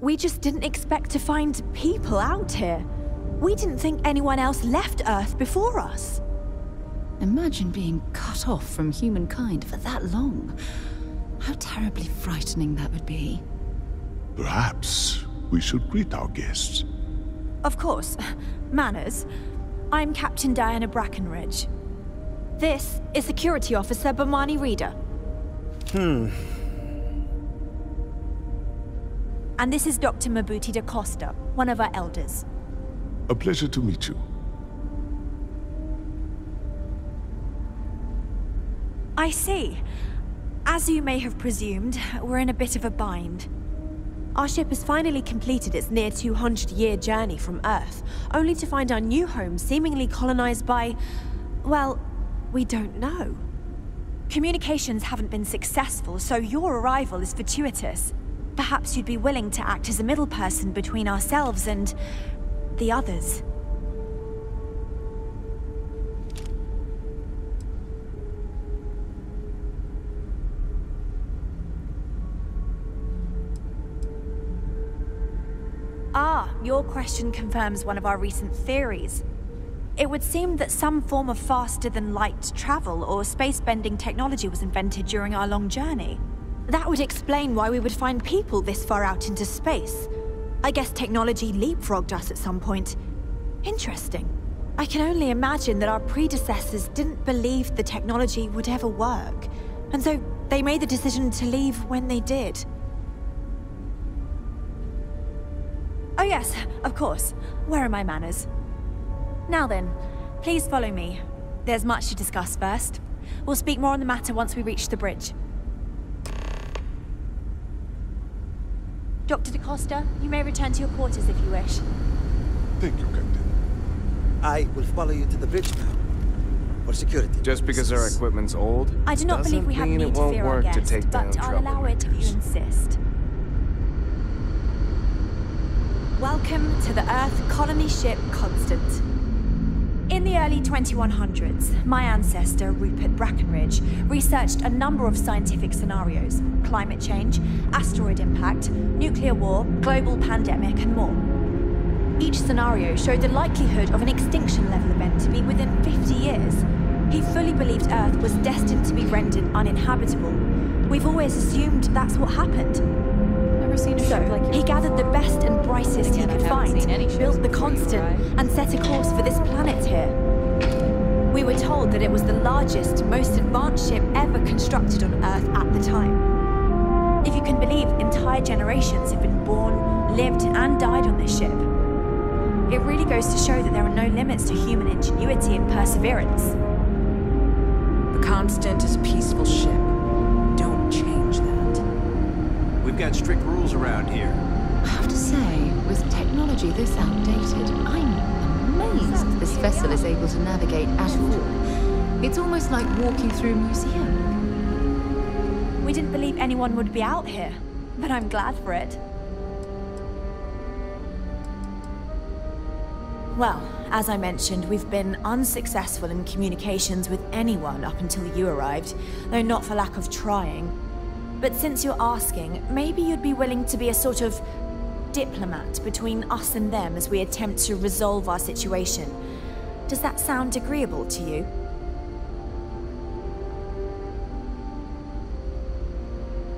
We just didn't expect to find people out here. We didn't think anyone else left Earth before us. Imagine being cut off from humankind for that long. How terribly frightening that would be. Perhaps we should greet our guests. Of course. Manners. I'm Captain Diana Brackenridge. This is Security Officer Bomani Reader. And this is Dr. Mabuti da Costa, one of our elders. A pleasure to meet you. I see. As you may have presumed, we're in a bit of a bind. Our ship has finally completed its near 200-year journey from Earth, only to find our new home seemingly colonized by... well, we don't know. Communications haven't been successful, so your arrival is fortuitous. Perhaps you'd be willing to act as a middle person between ourselves and... the others. Ah, your question confirms one of our recent theories. It would seem that some form of faster-than-light travel or space-bending technology was invented during our long journey. That would explain why we would find people this far out into space. I guess technology leapfrogged us at some point. Interesting. I can only imagine that our predecessors didn't believe the technology would ever work, and so they made the decision to leave when they did. Oh yes, of course. Where are my manners? Now then, please follow me. There's much to discuss first. We'll speak more on the matter once we reach the bridge. Dr. da Costa, you may return to your quarters if you wish. Thank you, Captain. I will follow you to the bridge now. For security. Just because our equipment's old, I do not believe we have need to fear our guest, but I'll allow it if you insist. Welcome to the Earth colony ship Constant. In the early 2100s, my ancestor, Rupert Brackenridge, researched a number of scientific scenarios: climate change, asteroid impact, nuclear war, global pandemic, and more. Each scenario showed the likelihood of an extinction-level event to be within 50 years. He fully believed Earth was destined to be rendered uninhabitable. We've always assumed that's what happened. Never seen a ship like yours. He gathered the best and brightest he could find, built the Constant, and set a course for this planet here. We were told that it was the largest, most advanced ship ever constructed on Earth at the time. If you can believe, entire generations have been born, lived, and died on this ship. It really goes to show that there are no limits to human ingenuity and perseverance. The Constant is a peaceful ship. Don't change that. We've got strict rules around here. I have to say, with technology this outdated, I'm amazed this vessel is able to navigate at all. It's almost like walking through a museum. We didn't believe anyone would be out here, but I'm glad for it. Well, as I mentioned, we've been unsuccessful in communications with anyone up until you arrived, though not for lack of trying. But since you're asking, maybe you'd be willing to be a sort of diplomat between us and them as we attempt to resolve our situation. Does that sound agreeable to you?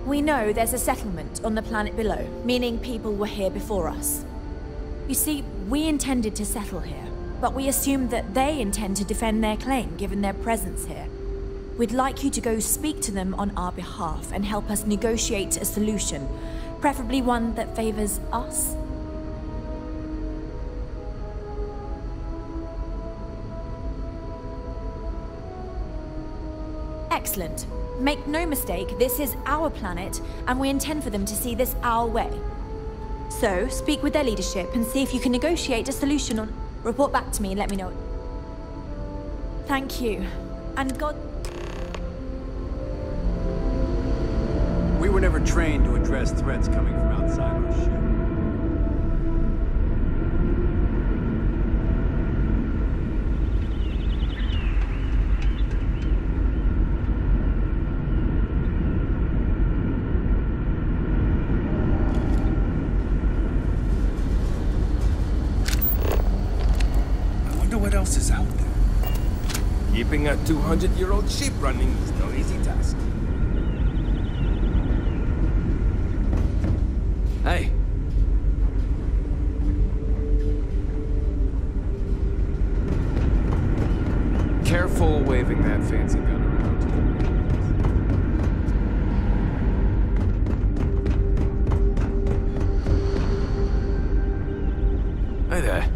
We know there's a settlement on the planet below, meaning people were here before us. You see, we intended to settle here, but we assumed that they intend to defend their claim given their presence here. We'd like you to go speak to them on our behalf and help us negotiate a solution, preferably one that favors us. Excellent. Make no mistake, this is our planet, and we intend for them to see this our way. So, speak with their leadership and see if you can negotiate a solution on... Report back to me and let me know. Thank you. And God... We were never trained to address threats coming from outside our ship. 200-year-old ship running is no easy task. Hey. Careful waving that fancy gun around. Hey there.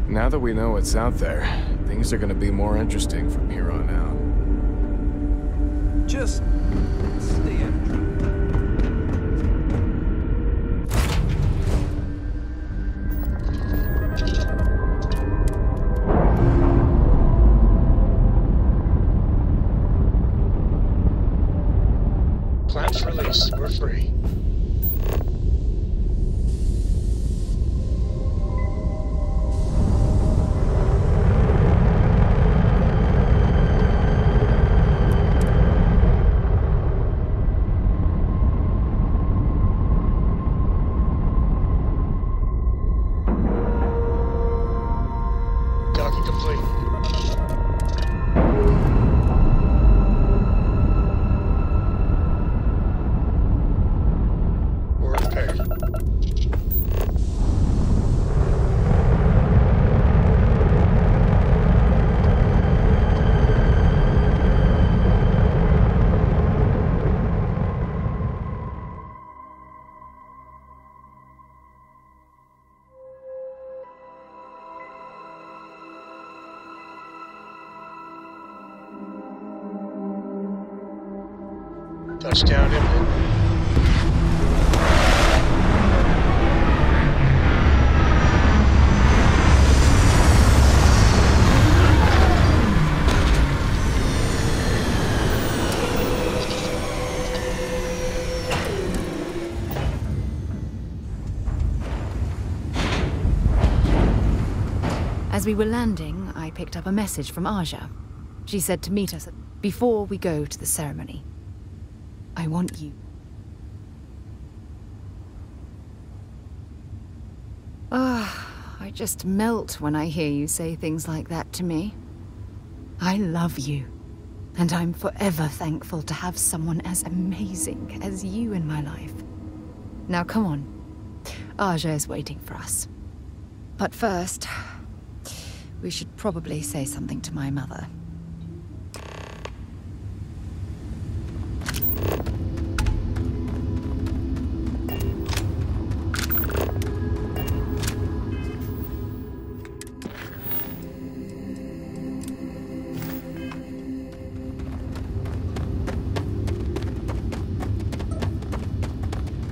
Now that we know what's out there, things are gonna be more interesting from here on out. Just stay out of trouble. Clamps release. We're free. Docking complete. We're repaired. Touchdown imminent. As we were landing, I picked up a message from Aja. She said to meet us before we go to the ceremony. I want you. I just melt when I hear you say things like that to me. I love you, and I'm forever thankful to have someone as amazing as you in my life. Now come on. Aja is waiting for us. But first, we should probably say something to my mother.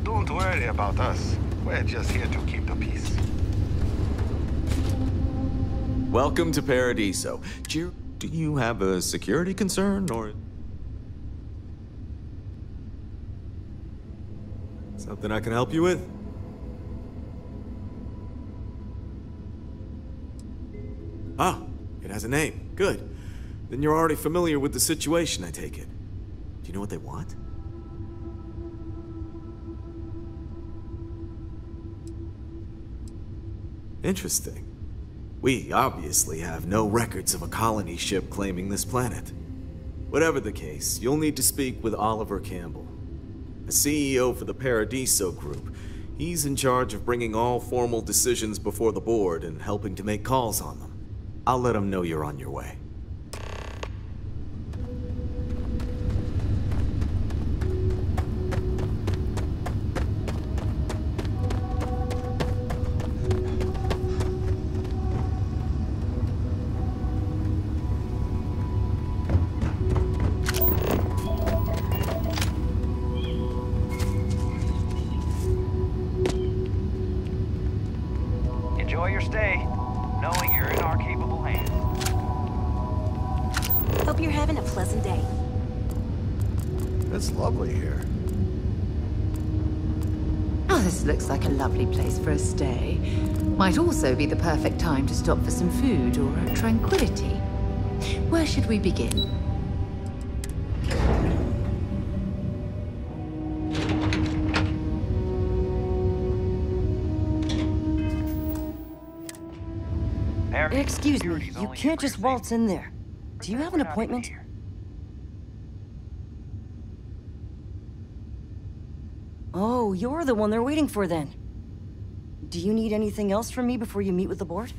Don't worry about us. We're just here to keep the peace. Welcome to Paradiso. Do you have a security concern, or Something I can help you with? Oh, it has a name. Good. Then you're already familiar with the situation, I take it. Do you know what they want? Interesting. We obviously have no records of a colony ship claiming this planet. Whatever the case, you'll need to speak with Oliver Campbell, the CEO for the Paradiso Group. He's in charge of bringing all formal decisions before the board and helping to make calls on them. I'll let him know you're on your way. Enjoy your stay, knowing you're in our capable hands. Hope you're having a pleasant day. It's lovely here. Oh, this looks like a lovely place for a stay. Might also be the perfect time to stop for some food or tranquility. Where should we begin? Excuse me, You can't just waltz in there. Do you have an appointment? Oh, you're the one they're waiting for then. Do you need anything else from me before you meet with the board?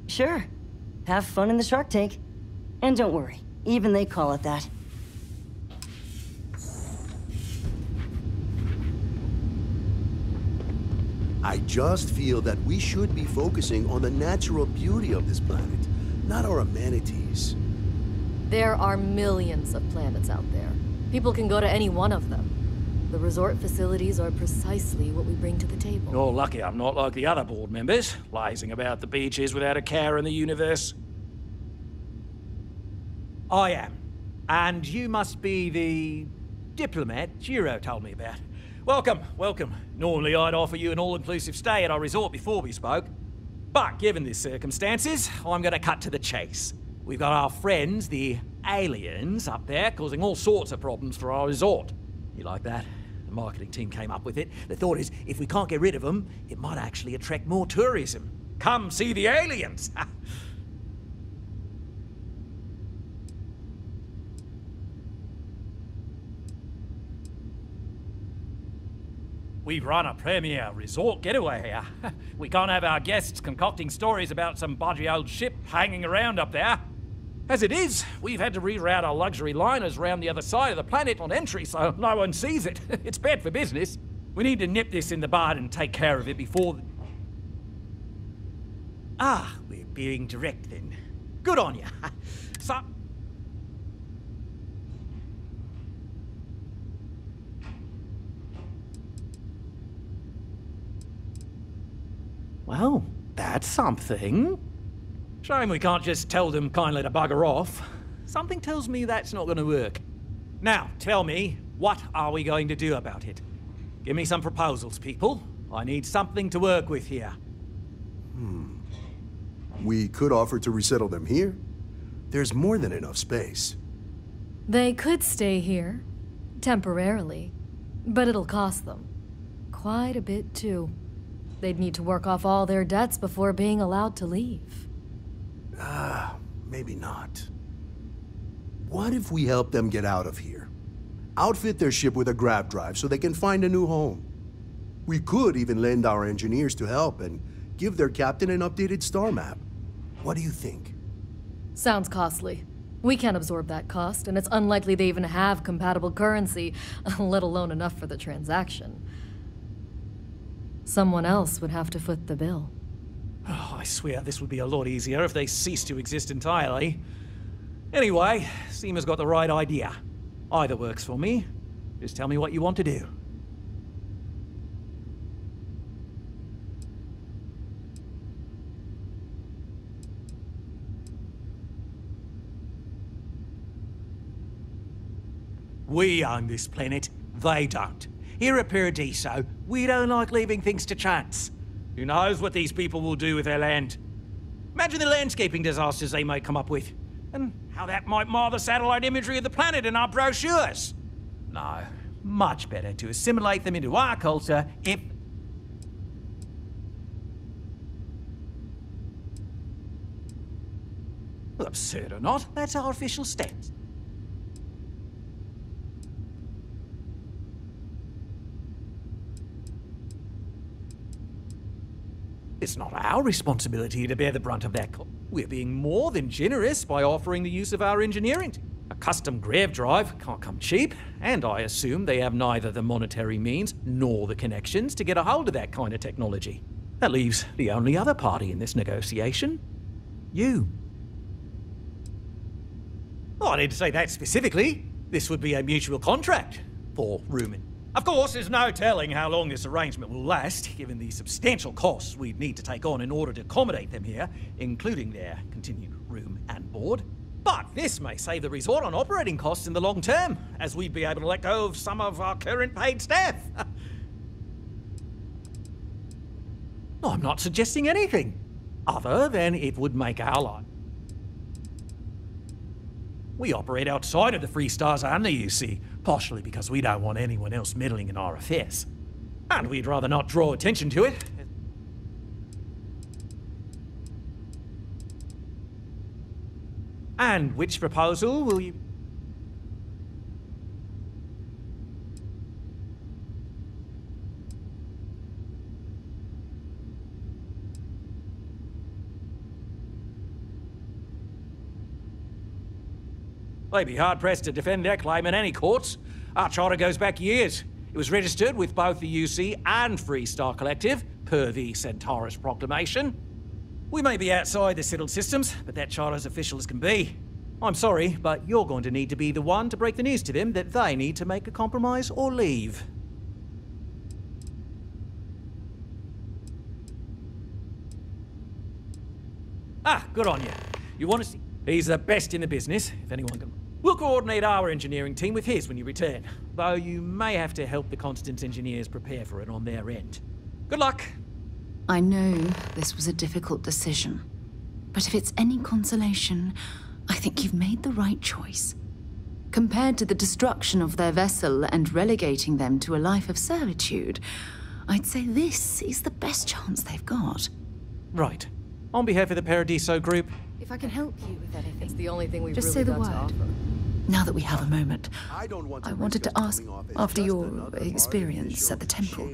Sure. Have fun in the shark tank. And don't worry, even they call it that. I just feel that we should be focusing on the natural beauty of this planet, not our amenities. There are millions of planets out there. People can go to any one of them. The resort facilities are precisely what we bring to the table. You're lucky I'm not like the other board members, lazing about the beaches without a care in the universe. I am. And you must be the diplomat Jiro told me about. Welcome, welcome. Normally I'd offer you an all-inclusive stay at our resort before we spoke. But given the circumstances, I'm gonna cut to the chase. We've got our friends, the aliens, up there, causing all sorts of problems for our resort. You like that? The marketing team came up with it. The thought is, if we can't get rid of them, it might actually attract more tourism. Come see the aliens! We run a premier resort getaway here. We can't have our guests concocting stories about some budgy old ship hanging around up there. As it is, we've had to reroute our luxury liners round the other side of the planet on entry so no one sees it. It's bad for business. We need to nip this in the bud and take care of it before... we're being direct then. Good on you. So... Well, that's something. Shame we can't just tell them kindly to bugger off. Something tells me that's not going to work. Now, tell me, what are we going to do about it? Give me some proposals, people. I need something to work with here. We could offer to resettle them here. There's more than enough space. They could stay here, temporarily, but it'll cost them. Quite a bit, too. They'd need to work off all their debts before being allowed to leave. Maybe not. What if we help them get out of here? Outfit their ship with a grav drive so they can find a new home. We could even lend our engineers to help and give their captain an updated star map. What do you think? Sounds costly. We can't absorb that cost, and it's unlikely they even have compatible currency, let alone enough for the transaction. Someone else would have to foot the bill. Oh, I swear this would be a lot easier if they ceased to exist entirely. Anyway, Seema's got the right idea. Either works for me. Just tell me what you want to do. We own this planet, they don't. Here at Paradiso, we don't like leaving things to chance. Who knows what these people will do with their land? Imagine the landscaping disasters they might come up with, and how that might mar the satellite imagery of the planet in our brochures. No, much better to assimilate them into our culture if... Well, absurd or not, that's our official stance. It's not our responsibility to bear the brunt of that cost. We're being more than generous by offering the use of our engineering. A custom grav drive can't come cheap, and I assume they have neither the monetary means nor the connections to get a hold of that kind of technology. That leaves the only other party in this negotiation. You. Oh, I didn't say that specifically. This would be a mutual contract for Rumen. Of course, there's no telling how long this arrangement will last, given the substantial costs we'd need to take on in order to accommodate them here, including their continued room and board. But this may save the resort on operating costs in the long term, as we'd be able to let go of some of our current paid staff. I'm not suggesting anything, other than it would make our life. We operate outside of the Free Stars only, you see, partially because we don't want anyone else meddling in our affairs. And we'd rather not draw attention to it. And which proposal will you... They'd be hard-pressed to defend their claim in any courts. Our charter goes back years. It was registered with both the UC and Freestar Collective, per the Centaurus Proclamation. We may be outside the settled systems, but that charter's official as can be. I'm sorry, but you're going to need to be the one to break the news to them that they need to make a compromise or leave. Ah, good on you. You want to see... He's the best in the business, if anyone can... We'll coordinate our engineering team with his when you return, though you may have to help the Constant's engineers prepare for it on their end. Good luck. I know this was a difficult decision, but if it's any consolation, I think you've made the right choice. Compared to the destruction of their vessel and relegating them to a life of servitude, I'd say this is the best chance they've got. Right. On behalf of the Paradiso Group... If I can help you with anything, it's the only thing we've just really say the got to word. offer. Now that we have a moment, I wanted to ask, after your experience at the temple...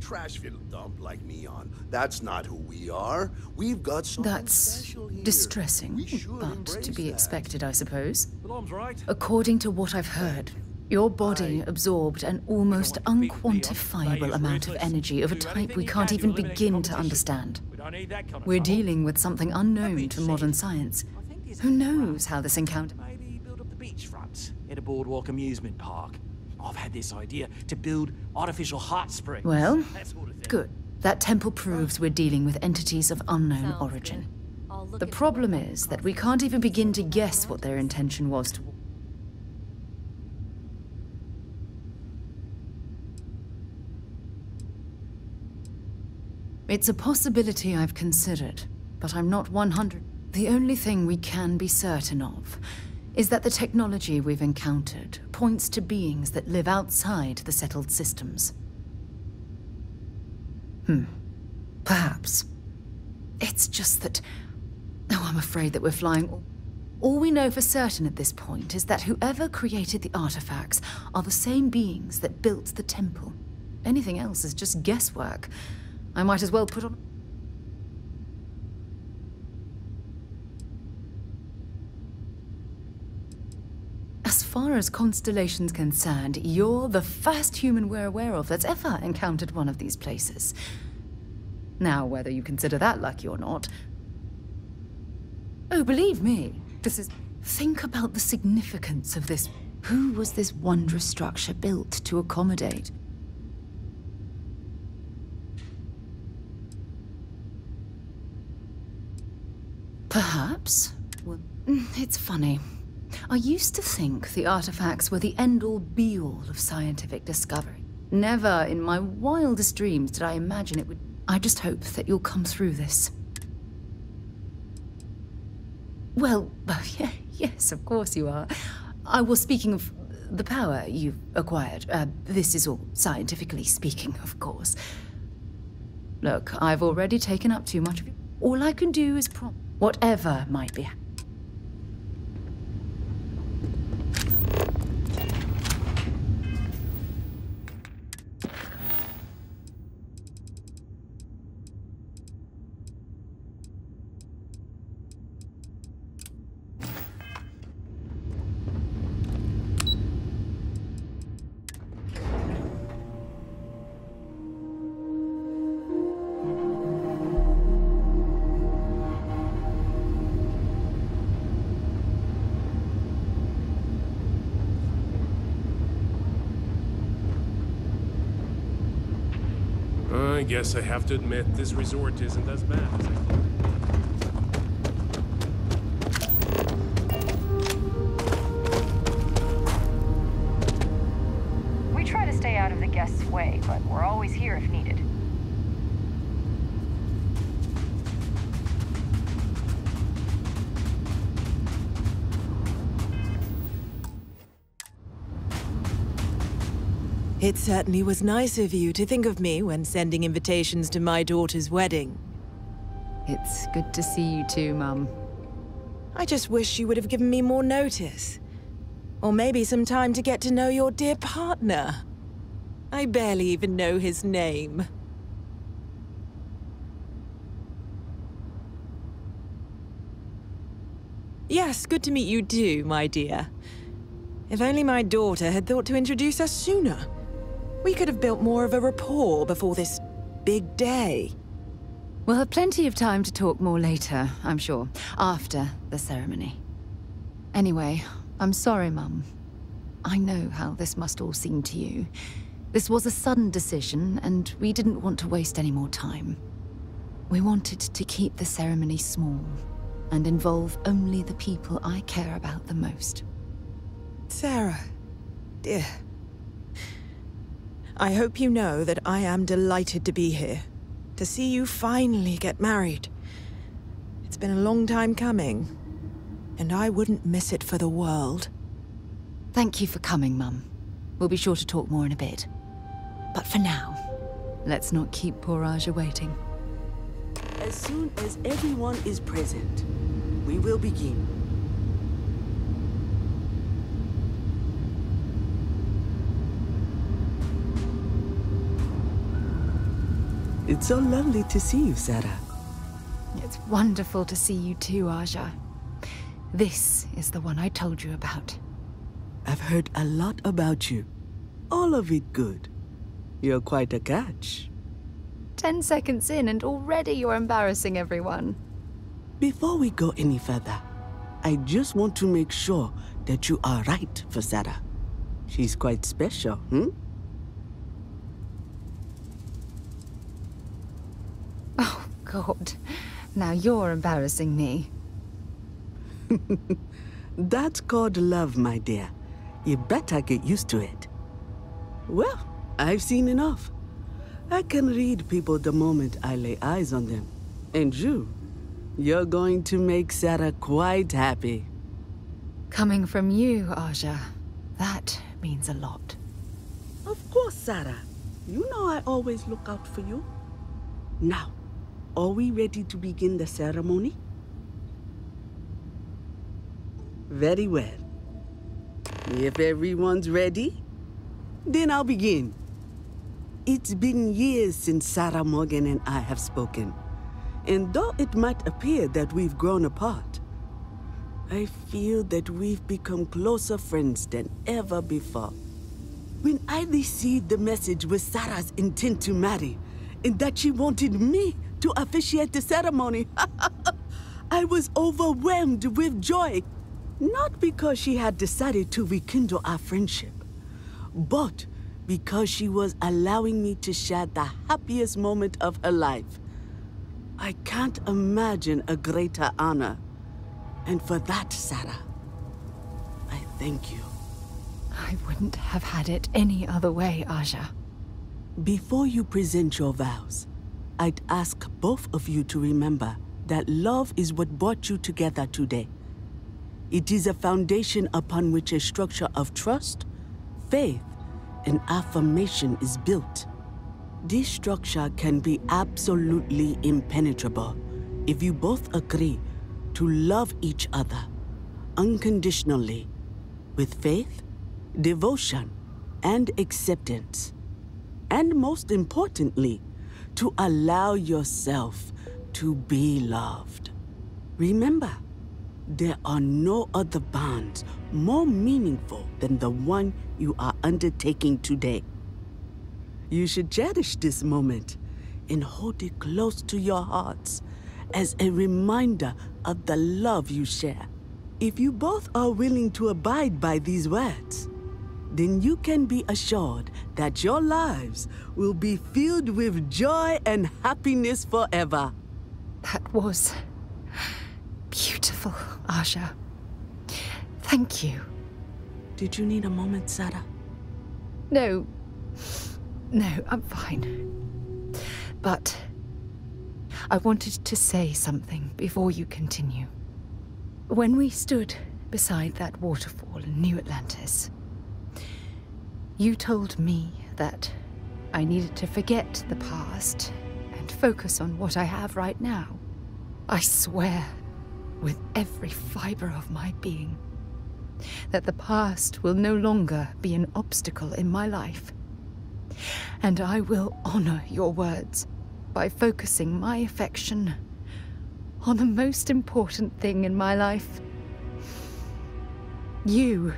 Trashville dump like Neon. That's not who we are. We've got something That's special here. distressing, but to be expected, I suppose. Alarm's right. According to what I've heard, your body absorbed an almost unquantifiable amount of energy of a type we can't even begin to understand. We're dealing with something unknown to modern science. Who knows how this encounter... Maybe build up the beachfronts at a boardwalk amusement park. I've had this idea to build artificial hot springs. Well, that sort of thing. good. That temple proves we're dealing with entities of unknown origin. The problem is that we can't even begin to guess what their intention was to... It's a possibility I've considered, but I'm not 100. The only thing we can be certain of is that the technology we've encountered points to beings that live outside the settled systems. Perhaps. It's just that... Oh, I'm afraid that we're flying... All we know for certain at this point is that whoever created the artifacts are the same beings that built the temple. Anything else is just guesswork. I might as well put on... As far as Constellation's concerned, you're the first human we're aware of that's ever encountered one of these places. Now, whether you consider that lucky or not... Oh, believe me, this is... Think about the significance of this. Who was this wondrous structure built to accommodate? Perhaps. Well, it's funny. I used to think the artifacts were the end-all, be-all of scientific discovery. Never in my wildest dreams did I imagine it would... I just hope that you'll come through this. Well, yes, of course you are. I was speaking of the power you've acquired. This is all scientifically speaking, of course. Look, I've already taken up too much of it. All I can do is whatever might be. I guess I have to admit, this resort isn't as bad as I thought. We try to stay out of the guests' way, but we're always here if needed. It certainly was nice of you to think of me when sending invitations to my daughter's wedding. It's good to see you too, Mum. I just wish you would have given me more notice. Or maybe some time to get to know your dear partner. I barely even know his name. Yes, good to meet you too, my dear. If only my daughter had thought to introduce us sooner. We could have built more of a rapport before this big day. We'll have plenty of time to talk more later, I'm sure, after the ceremony. Anyway, I'm sorry, Mum. I know how this must all seem to you. This was a sudden decision, and we didn't want to waste any more time. We wanted to keep the ceremony small, and involve only the people I care about the most. Sarah, dear. I hope you know that I am delighted to be here, to see you finally get married. It's been a long time coming, and I wouldn't miss it for the world. Thank you for coming, Mum. We'll be sure to talk more in a bit. But for now, let's not keep poor Aja waiting. As soon as everyone is present, we will begin. It's so lovely to see you, Sarah. It's wonderful to see you too, Aja. This is the one I told you about. I've heard a lot about you. All of it good. You're quite a catch. 10 seconds in and already you're embarrassing everyone. Before we go any further, I just want to make sure that you are right for Sarah. She's quite special, Oh, God. Now you're embarrassing me. That's called love, my dear. You better get used to it. Well, I've seen enough. I can read people the moment I lay eyes on them. And you're going to make Sarah quite happy. Coming from you, Aja, that means a lot. Of course, Sarah. You know I always look out for you. Now, are we ready to begin the ceremony? Very well. If everyone's ready, then I'll begin. It's been years since Sarah Morgan and I have spoken. And though it might appear that we've grown apart, I feel that we've become closer friends than ever before. When I received the message with Sarah's intent to marry, and that she wanted me to officiate the ceremony, I was overwhelmed with joy. Not because she had decided to rekindle our friendship, but because she was allowing me to share the happiest moment of her life. I can't imagine a greater honor. And for that, Sarah, I thank you. I wouldn't have had it any other way, Aja. Before you present your vows, I'd ask both of you to remember that love is what brought you together today. It is a foundation upon which a structure of trust, faith, and affirmation is built. This structure can be absolutely impenetrable if you both agree to love each other unconditionally, with faith, devotion, and acceptance. And most importantly, to allow yourself to be loved. Remember, there are no other bonds more meaningful than the one you are undertaking today. You should cherish this moment and hold it close to your hearts as a reminder of the love you share. If you both are willing to abide by these words, then you can be assured that your lives will be filled with joy and happiness forever. That was beautiful, Aja. Thank you. Did you need a moment, Sarah? No, I'm fine. But I wanted to say something before you continue. When we stood beside that waterfall in New Atlantis, you told me that I needed to forget the past and focus on what I have right now. I swear, with every fiber of my being that the past will no longer be an obstacle in my life. And I will honor your words by focusing my affection on the most important thing in my life. You.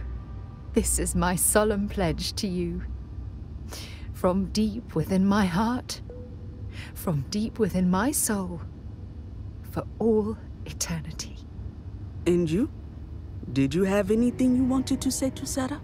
This is my solemn pledge to you. From deep within my heart, from deep within my soul, for all eternity. And you? Did you have anything you wanted to say to Sarah?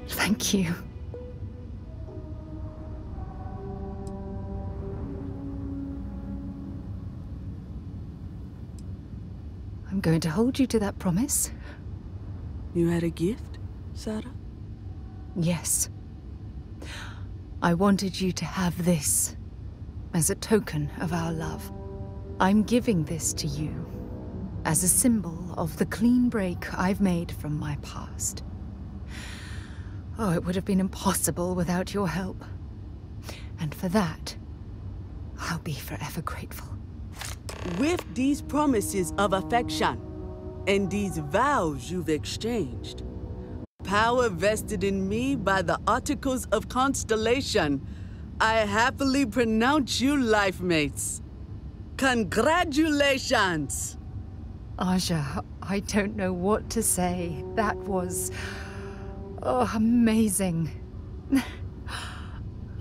Thank you. I'm going to hold you to that promise. You had a gift, Sarah? Yes. I wanted you to have this as a token of our love. I'm giving this to you as a symbol of the clean break I've made from my past. Oh, it would have been impossible without your help. And for that, I'll be forever grateful. With these promises of affection and these vows you've exchanged, power vested in me by the Articles of Constellation, I happily pronounce you life mates. Congratulations! Aja, I don't know what to say. That was... oh, amazing.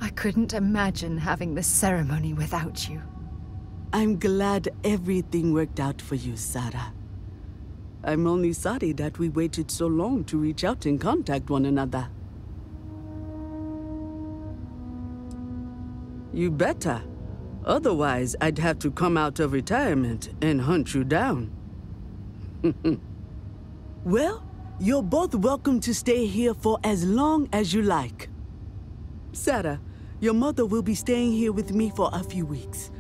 I couldn't imagine having this ceremony without you. I'm glad everything worked out for you, Sarah. I'm only sorry that we waited so long to reach out and contact one another. You better. Otherwise, I'd have to come out of retirement and hunt you down. Well, you're both welcome to stay here for as long as you like. Sarah, your mother will be staying here with me for a few weeks.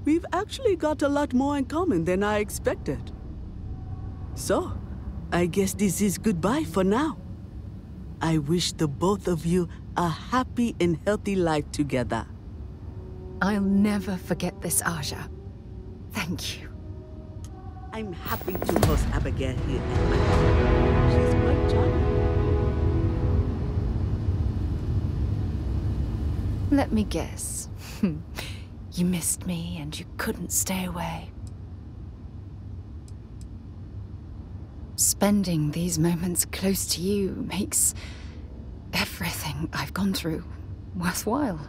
We've actually got a lot more in common than I expected. So, I guess this is goodbye for now. I wish the both of you a happy and healthy life together. I'll never forget this, Aja. Thank you. I'm happy to host Abigail here at my home. She's quite charming. Let me guess. You missed me and you couldn't stay away. Spending these moments close to you makes everything I've gone through worthwhile.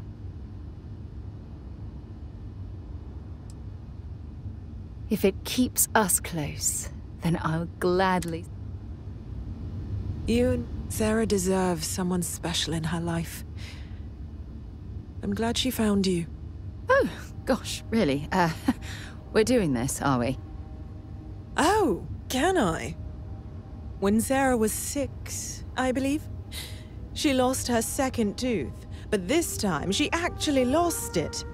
If it keeps us close, then I'll gladly... You and Sarah deserve someone special in her life. I'm glad she found you. Oh, gosh, really? We're doing this, are we? Oh, can I? When Sarah was 6, I believe, she lost her second tooth, but this time she actually lost it.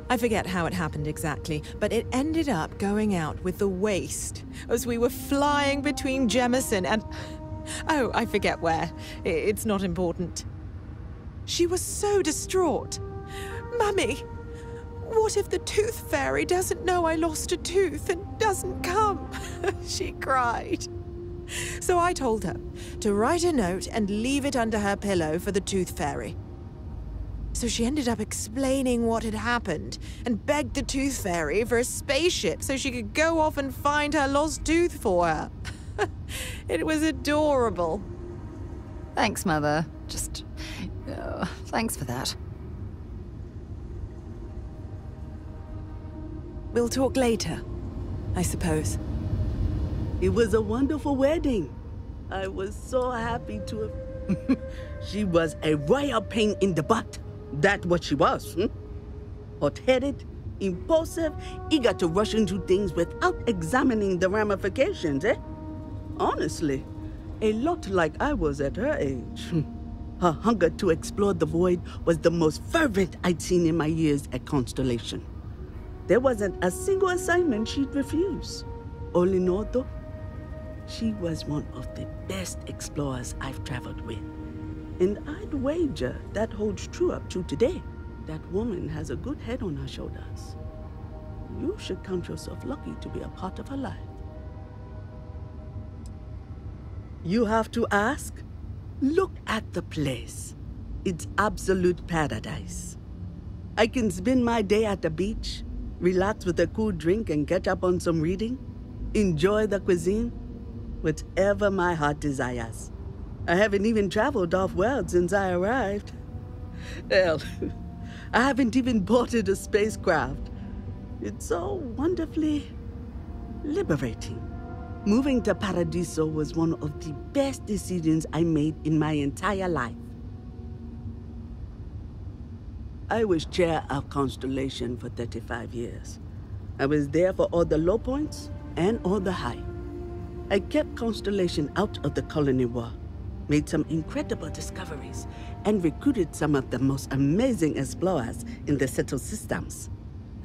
I forget how it happened exactly, but it ended up going out with the waste as we were flying between Jemison and... oh, I forget where. It's not important. She was so distraught. Mummy, what if the Tooth Fairy doesn't know I lost a tooth and doesn't come? She cried. So I told her to write a note and leave it under her pillow for the Tooth Fairy. So she ended up explaining what had happened and begged the Tooth Fairy for a spaceship so she could go off and find her lost tooth for her. It was adorable. Thanks, Mother. Just... thanks for that. We'll talk later, I suppose. It was a wonderful wedding. I was so happy to have... She was a royal pain in the butt. That's what she was, Hot-headed, impulsive, eager to rush into things without examining the ramifications, Honestly, a lot like I was at her age. Her hunger to explore the void was the most fervent I'd seen in my years at Constellation. There wasn't a single assignment she'd refuse. All in all, though, she was one of the best explorers I've traveled with. And I'd wager that holds true up to today. That woman has a good head on her shoulders. You should count yourself lucky to be a part of her life. You have to ask? Look at the place. It's absolute paradise. I can spend my day at the beach, relax with a cool drink and catch up on some reading, enjoy the cuisine, whatever my heart desires. I haven't even traveled off-world since I arrived. Hell, I haven't even boarded a spacecraft. It's so wonderfully liberating. Moving to Paradiso was one of the best decisions I made in my entire life. I was chair of Constellation for 35 years. I was there for all the low points and all the high. I kept Constellation out of the colony war, made some incredible discoveries, and recruited some of the most amazing explorers in the settled systems.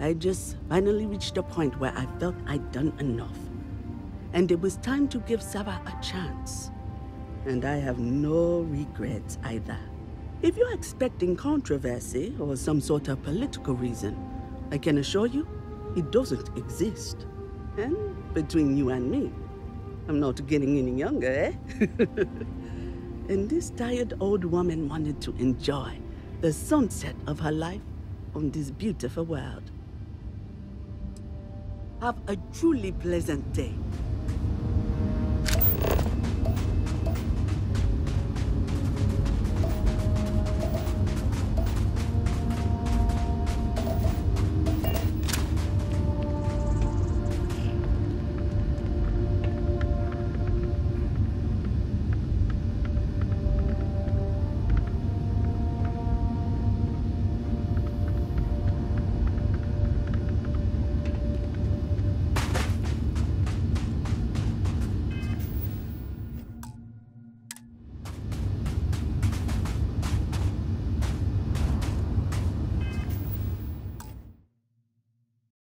I just finally reached a point where I felt I'd done enough. And it was time to give Sarah a chance. And I have no regrets either. If you're expecting controversy or some sort of political reason, I can assure you, it doesn't exist. And between you and me, I'm not getting any younger, eh? And this tired old woman wanted to enjoy the sunset of her life on this beautiful world. Have a truly pleasant day.